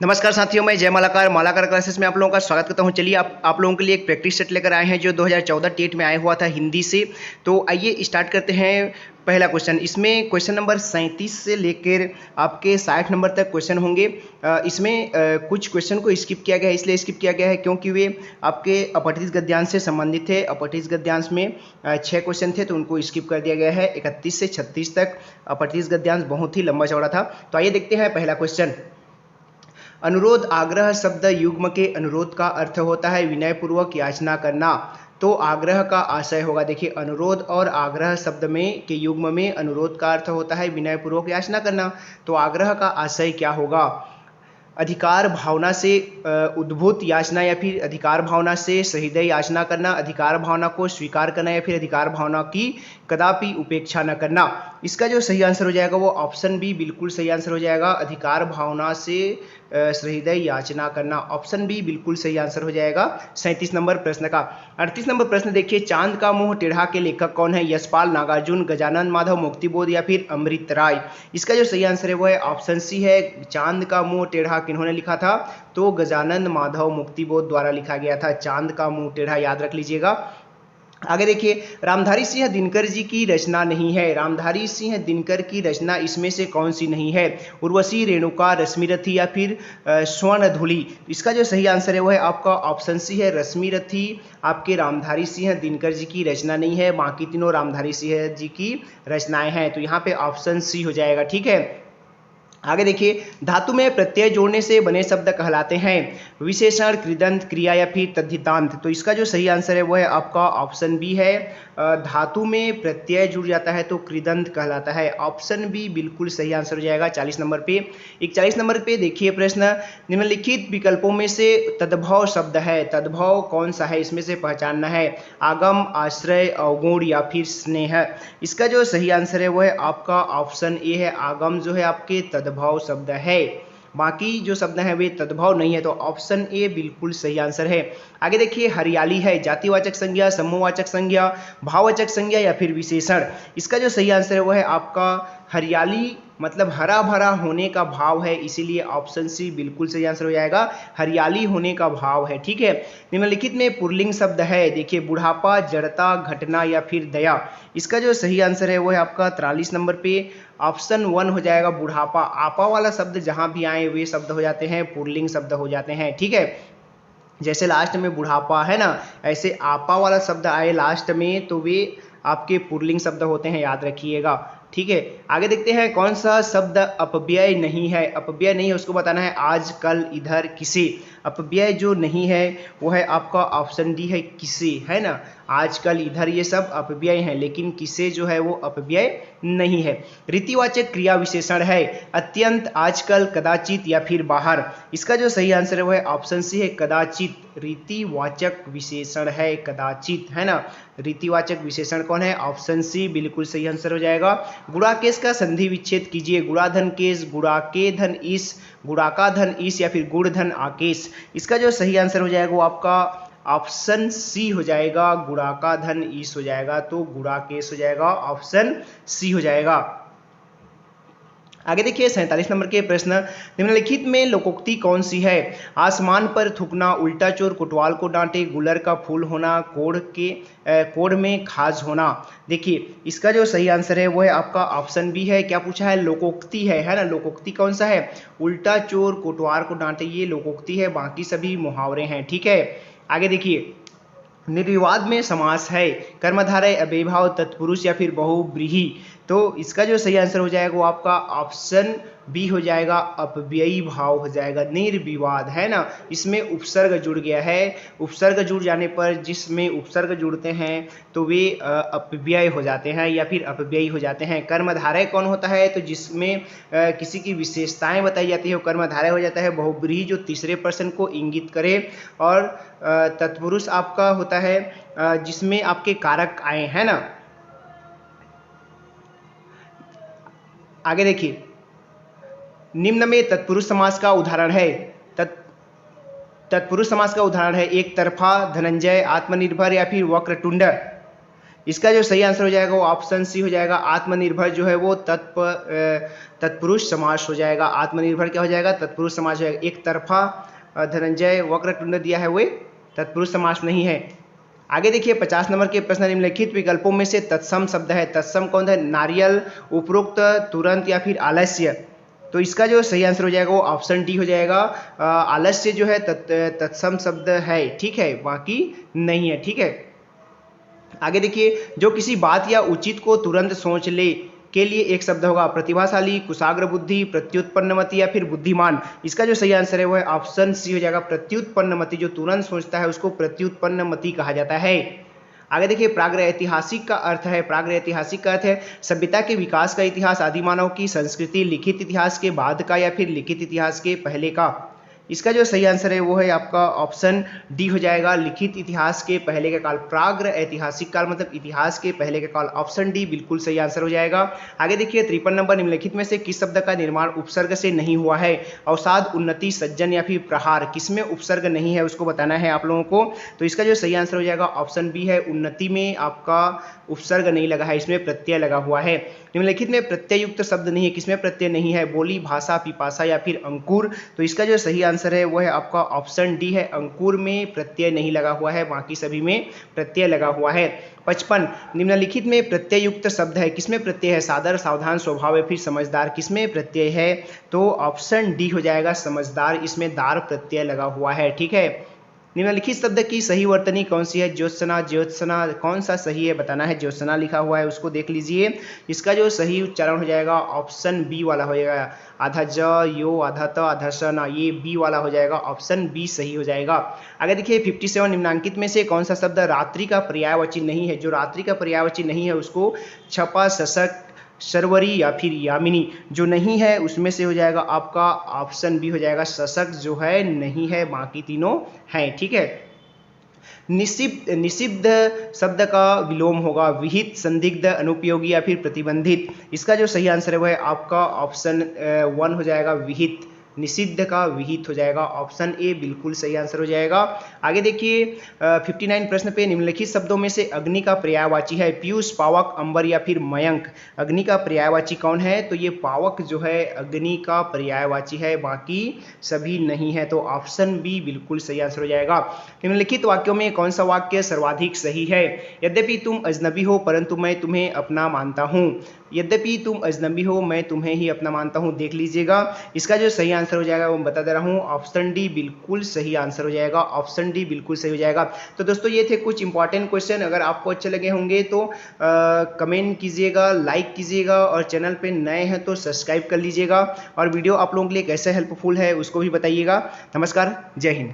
नमस्कार साथियों, मैं जय मालाकार मालाकार क्लासेस में आप लोगों का स्वागत करता हूं। चलिए आप लोगों के लिए एक प्रैक्टिस सेट लेकर आए हैं जो 2014 टेट में आया हुआ था हिंदी से। तो आइए स्टार्ट करते हैं। पहला क्वेश्चन, इसमें क्वेश्चन नंबर 37 से लेकर आपके 60 नंबर तक क्वेश्चन होंगे। इसमें कुछ क्वेश्चन को स्किप किया गया है, इसलिए स्किप किया गया है क्योंकि वे आपके अपठित गद्यांश से संबंधित थे। अपठित गद्यांश में 6 क्वेश्चन थे तो उनको स्किप कर दिया गया है। 31 से 36 तक अपठित गद्यांश बहुत ही लंबा चौड़ा था। तो आइए देखते हैं पहला क्वेश्चन। अनुरोध आग्रह शब्द युग्म के अनुरोध का अर्थ होता है विनयपूर्वक याचना करना। तो आग्रह का आशय होगा, देखिए अनुरोध और आग्रह शब्द में के युग्म में अनुरोध का अर्थ होता है विनयपूर्वक याचना करना। तो आग्रह का आशय क्या होगा? अधिकार भावना से उद्भूत याचना या फिर अधिकार भावना से सहृदय याचना करना, अधिकार भावना को स्वीकार करना या फिर अधिकार भावना की कदापि उपेक्षा न करना। इसका जो सही आंसर हो जाएगा वो ऑप्शन बी बिल्कुल सही आंसर हो जाएगा। अधिकार भावना से सहृदय याचना करना, ऑप्शन बी बिल्कुल सही आंसर हो जाएगा 37 नंबर प्रश्न का। 38 नंबर प्रश्न देखिए, चांद का मुंह टेढ़ा के लेखक कौन है? यशपाल, नागार्जुन, गजानन माधव, मुक्तिबोध या फिर अमृत राय। इसका जो सही आंसर है वो है ऑप्शन सी है। चांद का मुंह टेढ़ा किन्होंने लिखा था? तो गजानन माधव मुक्तिबोध द्वारा लिखा गया था। चांद का मुंह टेढ़ा याद रख लीजिएगा। आगे देखिए, रामधारी सिंह दिनकर जी की रचना नहीं है। रामधारी सिंह दिनकर की रचना इसमें से कौन सी नहीं है? उर्वशी, रेणुका, रश्मिरथी या फिर स्वर्णधुली। इसका जो सही आंसर है वो है आपका ऑप्शन सी है, रश्मिरथी आपके रामधारी सिंह दिनकर जी की रचना नहीं है। बाकी तीनों रामधारी सिंह जी की रचनाएं हैं। तो यहाँ पे ऑप्शन सी हो जाएगा, ठीक है। आगे देखिए, धातु में प्रत्यय जोड़ने से बने शब्द कहलाते हैं विशेषण, कृदंत, क्रिया या फिर तद्धितांत। तो इसका जो सही आंसर है वो है आपका ऑप्शन बी है। धातु में प्रत्यय जुड़ जाता है तो कृदंत कहलाता है। ऑप्शन बी बिल्कुल सही आंसर हो जाएगा 40 नंबर पे। 41 नंबर पे देखिए प्रश्न, निम्नलिखित विकल्पों में से तद्भव शब्द है। तद्भव कौन सा है इसमें से पहचानना है? आगम, आश्रय, अवगुण या फिर स्नेह। इसका जो सही आंसर है वो है आपका ऑप्शन ए है। आगम जो है आपके तद्भव शब्द है, बाकी जो शब्द हैं वे तद्भव नहीं है। तो ऑप्शन ए बिल्कुल सही आंसर है। आगे देखिए, हरियाली है जातिवाचक संज्ञा, समूहवाचक संज्ञा, भाववाचक संज्ञा या फिर विशेषण। इसका जो सही आंसर है वो है आपका हरियाली, मतलब हरा भरा होने का भाव है, इसीलिए ऑप्शन सी बिल्कुल सही आंसर हो जाएगा। हरियाली होने का भाव है, ठीक है। निम्नलिखित में पुल्लिंग शब्द है, देखिए बुढ़ापा, जड़ता, घटना या फिर दया। इसका जो सही आंसर है वो है आपका 43 नंबर पे ऑप्शन 1 हो जाएगा, बुढ़ापा। आपा वाला शब्द जहां भी आए वे शब्द हो जाते हैं पुल्लिंग शब्द हो जाते हैं, ठीक है। जैसे लास्ट में बुढ़ापा है ना, ऐसे आपा वाला शब्द आए लास्ट में तो वे आपके पुल्लिंग शब्द होते हैं, याद रखिएगा, ठीक है। आगे देखते हैं, कौन सा शब्द अपव्यय नहीं है? अपव्यय नहीं है उसको बताना है आज, कल, इधर, किसी। अपव्यय जो नहीं है वो है आपका ऑप्शन डी है, किसे, है ना। आजकल, इधर ये सब अपव्यय हैं, लेकिन किसे जो है वो अपव्यय नहीं है। रीतिवाचक क्रिया विशेषण है अत्यंत, आजकल, कदाचित या फिर बाहर। इसका जो सही आंसर है वो है ऑप्शन सी है, कदाचित। रीतिवाचक विशेषण है कदाचित, है ना। रीतिवाचक विशेषण कौन है? ऑप्शन सी बिल्कुल सही आंसर हो जाएगा। गुणाकेश का संधि विच्छेद कीजिए। गुणाधन केश, गुणाके धन ईश, गुणाका धन ईश या फिर गुण धन आकेश। इसका जो सही आंसर हो जाएगा वो आपका ऑप्शन सी हो जाएगा, गुणाका धन ईश हो जाएगा। तो गुणाकेश हो जाएगा, ऑप्शन सी हो जाएगा। आगे देखिए 47 नंबर के प्रश्न, निम्नलिखित में लोकोक्ति कौन सी है? आसमान पर थूकना, उल्टा चोर कोतवाल को डांटे, गुलर का फूल होना, कोढ़ में खाज होना। देखिए इसका जो सही आंसर है वो है आपका ऑप्शन बी है। क्या पूछा है? लोकोक्ति है ना। लोकोक्ति कौन सा है? उल्टा चोर कोतवाल को डांटे, ये लोकोक्ति है, बाकी सभी मुहावरे हैं, ठीक है। आगे देखिए, निर्विवाद में समास है कर्मधारय, अव्ययीभाव, तत्पुरुष या फिर बहुव्रीहि। तो इसका जो सही आंसर हो जाएगा वो आपका ऑप्शन बी हो जाएगा, अपव्ययी भाव हो जाएगा। निर्विवाद है ना, इसमें उपसर्ग जुड़ गया है। उपसर्ग जुड़ जाने पर, जिसमें उपसर्ग जुड़ते हैं तो वे अपव्यय हो जाते हैं या फिर अपव्ययी हो जाते हैं। कर्मधारय कौन होता है? तो जिसमें किसी की विशेषताएं बताई जाती है वो कर्मधारय हो जाता है। बहुव्रीहि जो तीसरे पर्सन को इंगित करे, और तत्पुरुष आपका होता है जिसमें आपके कारक आए, है ना। आगे देखिए, निम्न में तत्पुरुष समास का उदाहरण है। तत्पुरुष समास का उदाहरण है एक तरफा, धनंजय, आत्मनिर्भर या फिर वक्रतुंड। इसका जो सही आंसर हो जाएगा वो ऑप्शन सी हो जाएगा। आत्मनिर्भर जो है वो तत्पुरुष समास हो जाएगा। आत्मनिर्भर क्या हो जाएगा? तत्पुरुष समास हो जाएगा। एक तरफा धनंजय वक्रतुंड दिया है वो तत्पुरुष समास नहीं है। आगे देखिए 50 नंबर के प्रश्न, निम्नलिखित विकल्पों में से तत्सम शब्द है। तत्सम कौन है? नारियल, उपरोक्त, तुरंत या फिर आलस्य। तो इसका जो सही आंसर हो जाएगा वो ऑप्शन डी हो जाएगा। आलस्य जो है तत्सम शब्द है, ठीक है, बाकी नहीं है, ठीक है। आगे देखिए, जो किसी बात या उचित को तुरंत सोच ले के लिए एक शब्द होगा। प्रतिभाशाली, कुशाग्र बुद्धि, प्रत्युत्पन्नमति या फिर बुद्धिमान। इसका जो सही आंसर है वो है ऑप्शन सी हो जाएगा, प्रत्युत्पन्नमति। जो तुरंत सोचता है उसको प्रत्युत्पन्नमति कहा जाता है। आगे देखिए, प्रागैतिहासिक का अर्थ है, प्रागैतिहासिक का अर्थ है सभ्यता के विकास का इतिहास, आदिमानव की संस्कृति, लिखित इतिहास के बाद का या फिर लिखित इतिहास के पहले का। इसका जो सही आंसर है वो है आपका ऑप्शन डी हो जाएगा, लिखित इतिहास के पहले का काल। प्राग ऐतिहासिक काल मतलब इतिहास के पहले का काल। ऑप्शन डी बिल्कुल सही आंसर हो जाएगा। आगे देखिए 53 नंबर, निम्नलिखित में से किस शब्द का निर्माण उपसर्ग से नहीं हुआ है? अवसाद, उन्नति, सज्जन या फिर प्रहार। किसमें उपसर्ग नहीं है उसको बताना है आप लोगों को। तो इसका जो सही आंसर हो जाएगा ऑप्शन बी है, उन्नति में आपका उपसर्ग नहीं लगा है, इसमें प्रत्यय लगा हुआ है। निम्नलिखित में प्रत्यय युक्त शब्द नहीं है। किसमें प्रत्यय नहीं है? बोली, भाषा, पिपासा या फिर अंकुर। तो इसका जो सही आंसर है वो है आपका ऑप्शन डी है, अंकुर में प्रत्यय नहीं लगा हुआ है, बाकी सभी में प्रत्यय लगा हुआ है। 55, निम्नलिखित में प्रत्यय युक्त शब्द है। किसमें प्रत्यय है? सादर, सावधान, स्वभाव या फिर समझदार। किसमें प्रत्यय है? तो ऑप्शन डी हो जाएगा, समझदार। इसमें दार प्रत्यय लगा हुआ है, ठीक है। निम्नलिखित शब्द की सही वर्तनी कौन सी है? ज्योत्सना, ज्योत्सना कौन सा सही है बताना है। ज्योत्सना लिखा हुआ है उसको देख लीजिए। इसका जो सही उच्चारण हो जाएगा ऑप्शन बी वाला हो जाएगा, आधा ज, यो, आधा त, आधा स, ना, ये बी वाला हो जाएगा, ऑप्शन बी सही हो जाएगा। आगे देखिए 57, निम्नांकित में से कौन सा शब्द रात्रि का पर्यायवाची नहीं है? जो रात्रि का पर्यायवाची नहीं है उसको छपा, शशक, शर्वरी या फिर यामिनी। जो नहीं है उसमें से हो जाएगा आपका ऑप्शन बी हो जाएगा, शशक जो है नहीं है, बाकी तीनों हैं, ठीक है। निषिद्ध शब्द का विलोम होगा, विहित, संदिग्ध, अनुपयोगी या फिर प्रतिबंधित। इसका जो सही आंसर है वह है आपका ऑप्शन 1 हो जाएगा, विहित। निषिद्ध का विहित हो जाएगा, ऑप्शन ए बिल्कुल सही आंसर हो जाएगा। आगे देखिए 59 प्रश्न पे, निम्नलिखित शब्दों में से अग्नि का पर्यायवाची है? पीयूष, पावक, अंबर या फिर मयंक। अग्नि का पर्यायवाची कौन है? तो ये पावक जो है अग्नि का पर्यायवाची है, बाकी सभी नहीं है, तो ऑप्शन बी बिल्कुल सही आंसर हो जाएगा। निम्नलिखित वाक्यों में कौन सा वाक्य सर्वाधिक सही है? यद्यपि तुम अजनबी हो परंतु मैं तुम्हें अपना मानता हूँ। यद्यपि तुम अजनबी हो मैं तुम्हें ही अपना मानता हूँ, देख लीजिएगा। इसका जो सही आंसर हो जाएगा वो बता दे रहा हूँ, ऑप्शन डी बिल्कुल सही आंसर हो जाएगा, ऑप्शन डी बिल्कुल सही हो जाएगा। तो दोस्तों ये थे कुछ इंपॉर्टेंट क्वेश्चन। अगर आपको अच्छे लगे होंगे तो कमेंट कीजिएगा, लाइक कीजिएगा, और चैनल पे नए हैं तो सब्सक्राइब कर लीजिएगा। और वीडियो आप लोगों के लिए कैसे हेल्पफुल है उसको भी बताइएगा। नमस्कार, जय हिंद।